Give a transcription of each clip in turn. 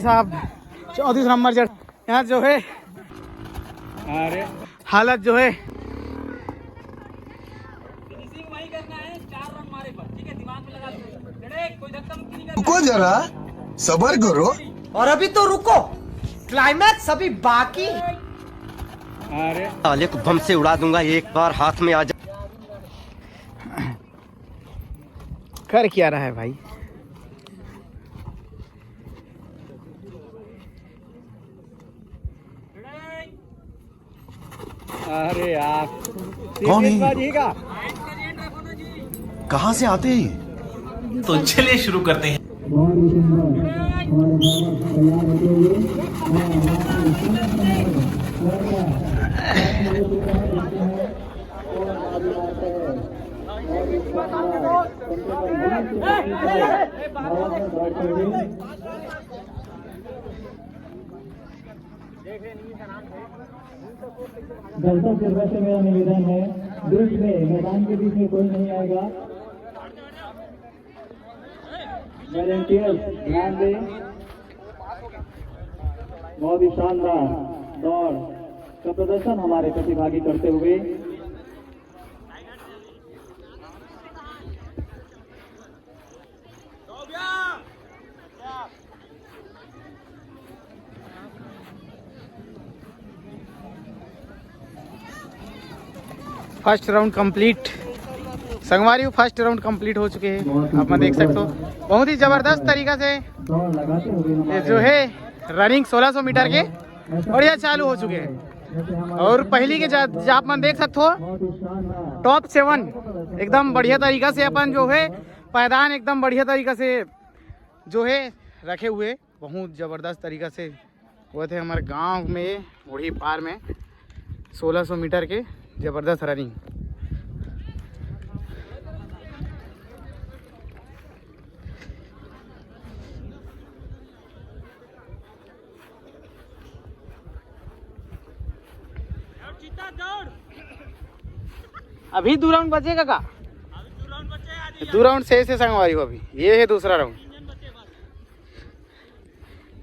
साहब 34 नंबर जड़ यहाँ जो है अरे हालत जो है रुको जरा सबर करो। और अभी तो रुको, क्लाइमैक्स अभी बाकी। अरे साले को बम से उड़ा दूंगा एक बार हाथ में आ जा। कर क्या रहा है भाई? अरे यार कौन है? बाजी का कहाँ से आते हैं? तो चलिए शुरू करते हैं। दर्शक निर्भर से मेरा निवेदन है, बीच में मैदान के बीच में कोई नहीं आएगा। वॉलंटियर्स ध्यान दें, बहुत ही शानदार दौड़ का प्रदर्शन हमारे प्रतिभागी करते हुए फर्स्ट राउंड कंप्लीट। संगवारी फर्स्ट राउंड कंप्लीट हो चुके हैं, आप देख सकते हो। बहुत ही जबरदस्त तरीका से दौड़ लगाते हुए ये जो है रनिंग 1600 मीटर के बढ़िया चालू हो चुके हैं। और पहली के आप मन देख सकते हो बहुत ही शानदार टॉप 7 एकदम बढ़िया तरीका से अपन जो है पायदान एकदम बढ़िया तरीका से जो है रखे हुए, बहुत ज़बरदस्त तरीका से हुए थे हमारे गांव में बूढ़ी पार में 1600 मीटर के ज़बरदस्त रनिंग। अभी 2 राउंड बचेगा का? 2 राउंड से संगवारी हो। अभी ये है दूसरा राउंड।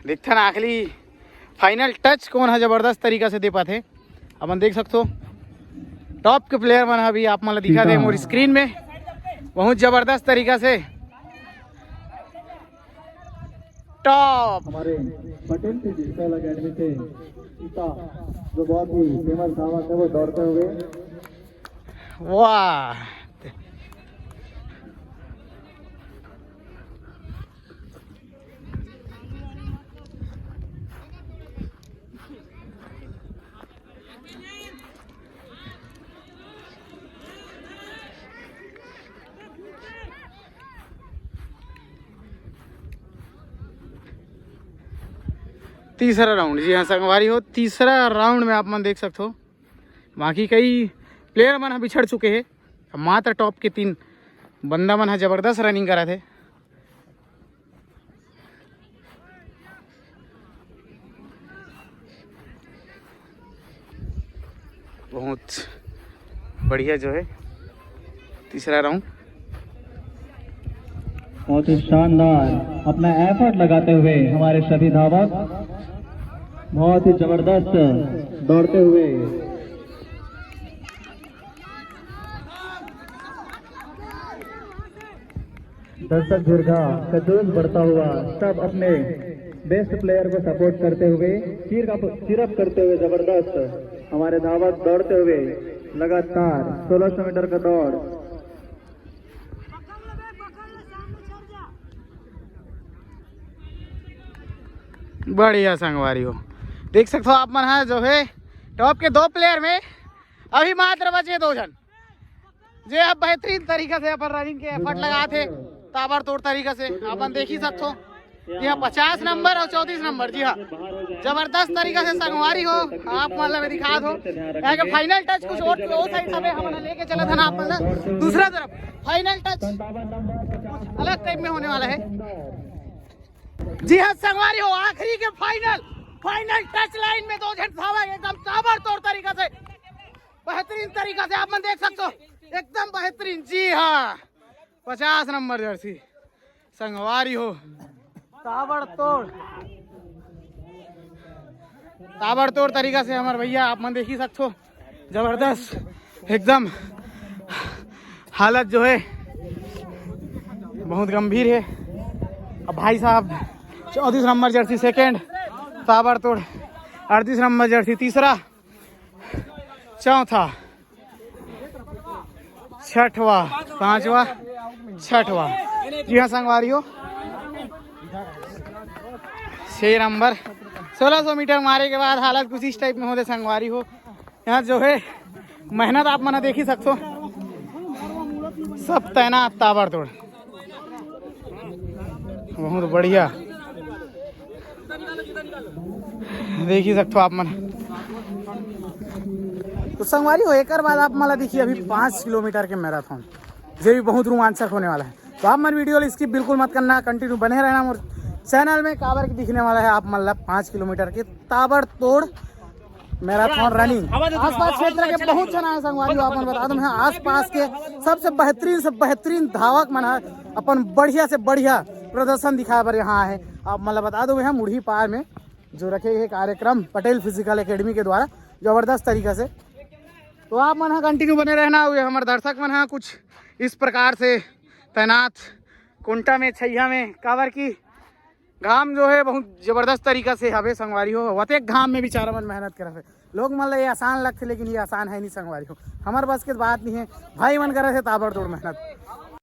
देखते ना आखिरी फाइनल टच कौन है जबरदस्त तरीका से दे पाते। अपन देख सकते हो टॉप के प्लेयर मन अभी आप मतलब दिखा दे मोर स्क्रीन में बहुत जबरदस्त तरीका से टॉप। हमारे पटेल से डिजिटल अकेडमी से सीता जो बहुत ही फेमस धावक है वो दौड़ते हुए वाह तीसरा राउंड। जी हाँ संगवारी हो, तीसरा राउंड में आप मन देख सकते हो बाकी कई प्लेयर मन बिछड़ चुके हैं। मात्र टॉप के 3 बंदा मन जबरदस्त रनिंग करा थे। बहुत बढ़िया जो है तीसरा राउंड। बहुत ही शानदार अपना एफर्ट लगाते हुए हमारे सभी धावक बहुत ही जबरदस्त दौड़ते हुए दर्शक दीर्घा का जोश बढ़ता हुआ सब अपने बेस्ट प्लेयर को सपोर्ट करते हुए चीरअप करते हुए जबरदस्त हमारे धावक दौड़ते हुए लगातार 1600 मीटर का दौड़। बढ़िया संगवारी हो, देख सकते हो आप मन है जो है टॉप के 2 प्लेयर में अभी मात्र बचे 2 जन जे अब बेहतरीन तरीका से अपन रनिंग के एफर्ट लगा थे ताबड़तोड़ तरीका से अपन देख ही सकते हो। जी हाँ 50 नंबर और 34 नंबर। जी हाँ जबरदस्त तरीका से संगवारी हो आप मतलब दिखा दो यहाँ के फाइनल टच कुछ और साइड हमें हम लेके चला था ना आप मतलब दूसरा तरफ फाइनल टच अलग टाइप में होने वाला है। जी हाँ संगवारी हो आखिरी के फाइनल टच लाइन में 2 जन धावा एकदम ताबड़तोड़ तरीका से बेहतरीन तरीका से आप मन देख सकते हो एकदम बेहतरीन। जी हाँ 50 नंबर जर्सी संगवारी हो ताबड़तोड़ ताबड़तोड़ तरीका से हमारे भैया आप मन देखी सकते हो, जबरदस्त एकदम हालत जो है बहुत गंभीर है। अब भाई साहब 34 नंबर जर्सी सेकेंड, ताबड़तोड़ 38 नंबर जर्सी तीसरा, चौथा, छठवा, पांचवा, छठवा। जी हाँ संगवारियों, 6 नंबर 1600 मीटर मारे के बाद हालत कुछ इस टाइप में होते संगवारी हो। यहाँ जो है मेहनत आप मना देख ही सकते हो, सब तैनात ताबड़तोड़, बहुत बढ़िया देख ही सकते हो आप मन। तो संगवारी हो एक बाद आप मला देखिए अभी 5 किलोमीटर के मैराथन, ये भी बहुत रोमांचक होने वाला है। तो आप मन वीडियो स्किप बिल्कुल मत करना, कंटिन्यू बने रहना। और चैनल में काबर की दिखने वाला है आप मतलब 5 किलोमीटर के ताबड़तोड़ मैराथन रनिंग। आसपास क्षेत्र के बहुत जन है संगवारी, आप मन बता दूं मैं आसपास के सबसे बेहतरीन धावक मन है अपन बढ़िया से बढ़िया प्रदर्शन दिखाए पर यहाँ है। आप मतलब बता दो यहाँ मुढ़ी पार में जो रखे गए कार्यक्रम पटेल फिजिकल एकेडमी के द्वारा जबरदस्त तरीका से। तो आप मन कंटिन्यू बने रहना। हुए हमारे दर्शक मन है कुछ इस प्रकार से तैनात कुंटा में छैया में कावर की घाम जो है बहुत जबरदस्त तरीका से हवे संगवारी हो। वतेक घाम में बेचारा मन मेहनत करे है। लोग मतलब ये आसान लगते लेकिन ये आसान है नहीं संगवारी हो। हमारे बस के बात नहीं है, भाई मन करे थे ताबड़तोड़ मेहनत।